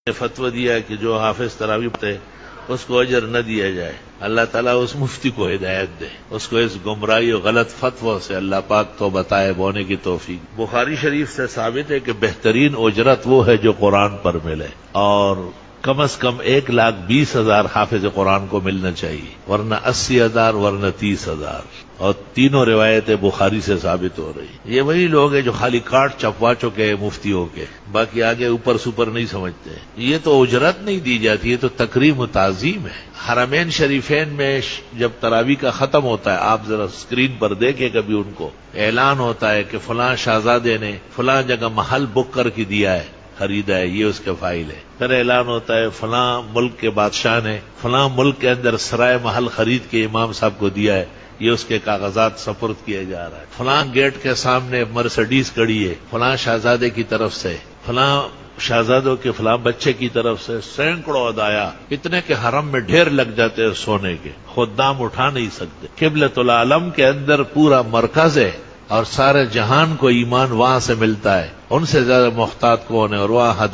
نے فتویٰ دیا کہ جو حافظ تراویح پڑھے اس کو اجر نہ دیا جائے۔ اللہ تعالیٰ اس مفتی کو ہدایت دے، اس کو اس گمراہی اور غلط فتووں سے اللہ پاک تو بتائے ہونے کی توفیق۔ بخاری شریف سے ثابت ہے کہ بہترین اجرت وہ ہے جو قرآن پر ملے، اور کم از کم 1,20,000 حافظ قرآن کو ملنا چاہیے، ورنہ 80,000 ورنہ 30,000، اور تینوں روایتیں بخاری سے ثابت ہو رہی۔ یہ وہی لوگ ہیں جو خالی کارڈ چھپوا چکے ہیں مفتیوں کے، باقی آگے اوپر سپر نہیں سمجھتے۔ یہ تو اجرت نہیں دی جاتی، یہ تو تکریم و تعظیم ہے۔ حرمین شریفین میں جب تراویح کا ختم ہوتا ہے، آپ ذرا اسکرین پر دیکھیں کبھی، ان کو اعلان ہوتا ہے کہ فلاں شہزادے نے فلاں جگہ محل بک کر کے دیا ہے، خریدا ہے، یہ اس کے فائل ہے۔ پھر اعلان ہوتا ہے فلاں ملک کے بادشاہ نے فلاں ملک کے اندر سرائے محل خرید کے امام صاحب کو دیا ہے، یہ اس کے کاغذات سپرد کیے جا رہا ہے۔ فلاں گیٹ کے سامنے مرسڈیز کھڑی ہے، فلاں شہزادے کی طرف سے، فلاں شہزادوں کے فلاں بچے کی طرف سے سینکڑوں ہدایا، اتنے کے حرم میں ڈھیر لگ جاتے ہیں سونے کے، خدام اٹھا نہیں سکتے۔ قبلۃ العالم کے اندر پورا مرکز ہے، اور سارے جہان کو ایمان وہاں سے ملتا ہے، ان سے زیادہ محتاط کون ہے، اور وہاں ہدایت